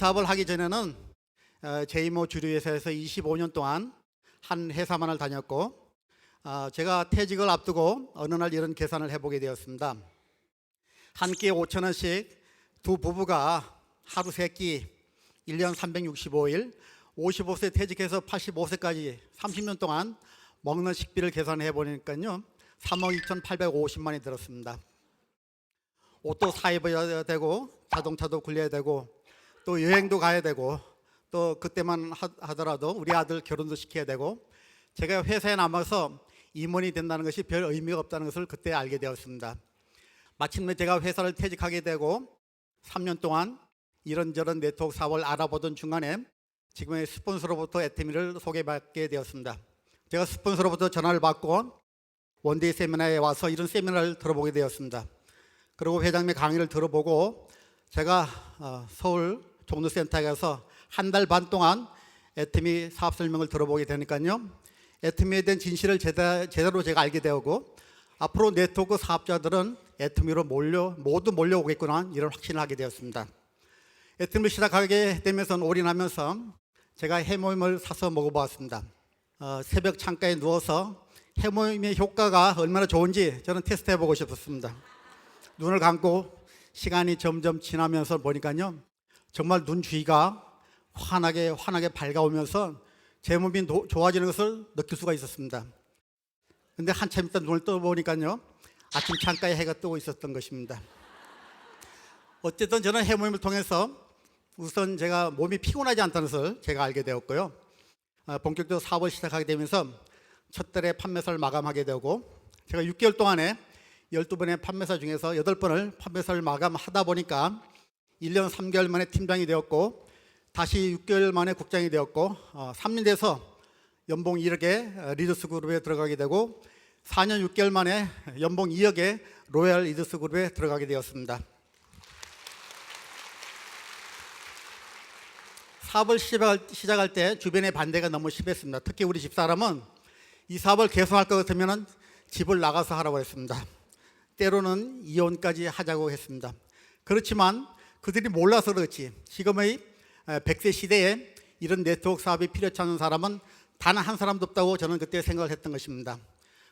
사업을 하기 전에는 제이모 주류회사에서 25년 동안 한 회사만을 다녔고, 제가 퇴직을 앞두고 어느 날 이런 계산을 해보게 되었습니다. 한 끼에 5천 원씩 두 부부가 하루 세 끼 1년 365일 55세 퇴직해서 85세까지 30년 동안 먹는 식비를 계산해 보니까요 3억 2,850만이 들었습니다. 옷도 사 입어야 되고 자동차도 굴려야 되고 또 여행도 가야 되고 또 그때만 하더라도 우리 아들 결혼도 시켜야 되고 제가 회사에 남아서 임원이 된다는 것이 별 의미가 없다는 것을 그때 알게 되었습니다. 마침내 제가 회사를 퇴직하게 되고 3년 동안 이런저런 네트워크 사업을 알아보던 중간에 지금의 스폰서로부터 애터미를 소개받게 되었습니다. 제가 스폰서로부터 전화를 받고 원데이 세미나에 와서 이런 세미나를 들어보게 되었습니다. 그리고 회장님의 강의를 들어보고 제가 서울 종로센터에 가서 한 달 반 동안 애터미 사업 설명을 들어보게 되니까요 애터미에 대한 진실을 제대로 제가 알게 되었고 앞으로 네트워크 사업자들은 애터미로 모두 몰려오겠구나 이런 확신을 하게 되었습니다. 애터미를 시작하게 되면서 올인하면서 제가 해모임을 사서 먹어보았습니다. 새벽 창가에 누워서 해모임의 효과가 얼마나 좋은지 저는 테스트해보고 싶었습니다. 눈을 감고 시간이 점점 지나면서 보니까요 정말 눈 주위가 환하게 밝아오면서 제 몸이 좋아지는 것을 느낄 수가 있었습니다. 근데 한참 있다 눈을 떠보니까요 아침 창가에 해가 뜨고 있었던 것입니다. 어쨌든 저는 해모임을 통해서 우선 제가 몸이 피곤하지 않다는 것을 제가 알게 되었고요 본격적으로 사업을 시작하게 되면서 첫 달에 판매사를 마감하게 되고 제가 6개월 동안에 12번의 판매사 중에서 8번을 판매사를 마감하다 보니까 1년 3개월 만에 팀장이 되었고 다시 6개월 만에 국장이 되었고 3년 돼서 연봉 1억에 리더스 그룹에 들어가게 되고 4년 6개월 만에 연봉 2억에 로얄 리더스 그룹에 들어가게 되었습니다. 사업을 시작할 때 주변의 반대가 너무 심했습니다. 특히 우리 집사람은 이 사업을 계속할 것 같으면 집을 나가서 하라고 했습니다. 때로는 이혼까지 하자고 했습니다. 그렇지만 그들이 몰라서 그렇지 지금의 100세 시대에 이런 네트워크 사업이 필요치 않은 사람은 단 한 사람도 없다고 저는 그때 생각을 했던 것입니다.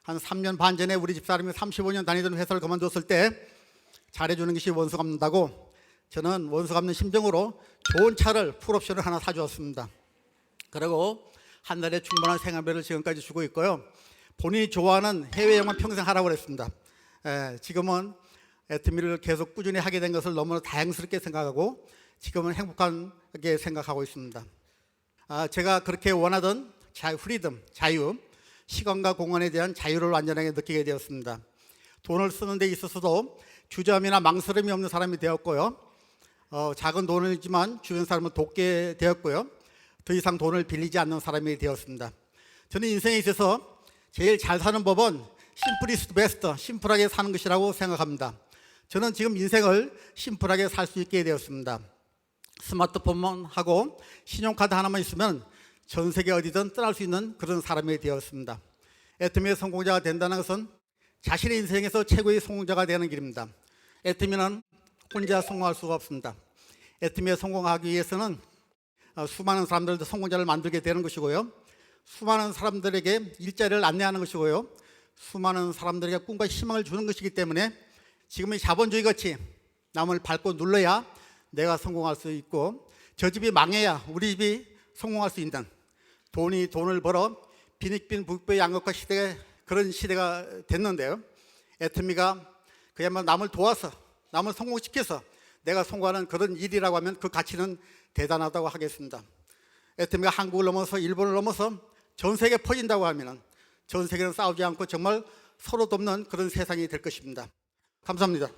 한 3년 반 전에 우리 집사람이 35년 다니던 회사를 그만뒀을 때 잘해주는 것이 원수 갚는다고 저는 원수 갚는 심정으로 좋은 차를 풀옵션을 하나 사주었습니다. 그리고 한 달에 충분한 생활비를 지금까지 주고 있고요 본인이 좋아하는 해외여행만 평생 하라고 그랬습니다. 지금은 애터미를 계속 꾸준히 하게 된 것을 너무나 다행스럽게 생각하고 지금은 행복하게 생각하고 있습니다. 제가 그렇게 원하던 자유, 시간과 공간에 대한 자유를 완전하게 느끼게 되었습니다. 돈을 쓰는 데 있어서도 주저함이나 망설임이 없는 사람이 되었고요 작은 돈이지만 주변 사람을 돕게 되었고요 더 이상 돈을 빌리지 않는 사람이 되었습니다. 저는 인생에 있어서 제일 잘 사는 법은 심플 이즈 베스트, 심플하게 사는 것이라고 생각합니다. 저는 지금 인생을 심플하게 살 수 있게 되었습니다. 스마트폰만 하고 신용카드 하나만 있으면 전 세계 어디든 떠날 수 있는 그런 사람이 되었습니다. 애터미의 성공자가 된다는 것은 자신의 인생에서 최고의 성공자가 되는 길입니다. 애터미는 혼자 성공할 수가 없습니다. 애터미에 성공하기 위해서는 수많은 사람들도 성공자를 만들게 되는 것이고요 수많은 사람들에게 일자리를 안내하는 것이고요 수많은 사람들에게 꿈과 희망을 주는 것이기 때문에 지금의 자본주의 같이 남을 밟고 눌러야 내가 성공할 수 있고 저 집이 망해야 우리 집이 성공할 수 있는 돈을 벌어 빈익빈 부익부의 양극화 시대가 그런 시대가 됐는데요 애터미가 그야말로 남을 도와서 남을 성공시켜서 내가 성공하는 그런 일이라고 하면 그 가치는 대단하다고 하겠습니다. 애터미가 한국을 넘어서 일본을 넘어서 전 세계에 퍼진다고 하면 전 세계는 싸우지 않고 정말 서로 돕는 그런 세상이 될 것입니다. 감사합니다.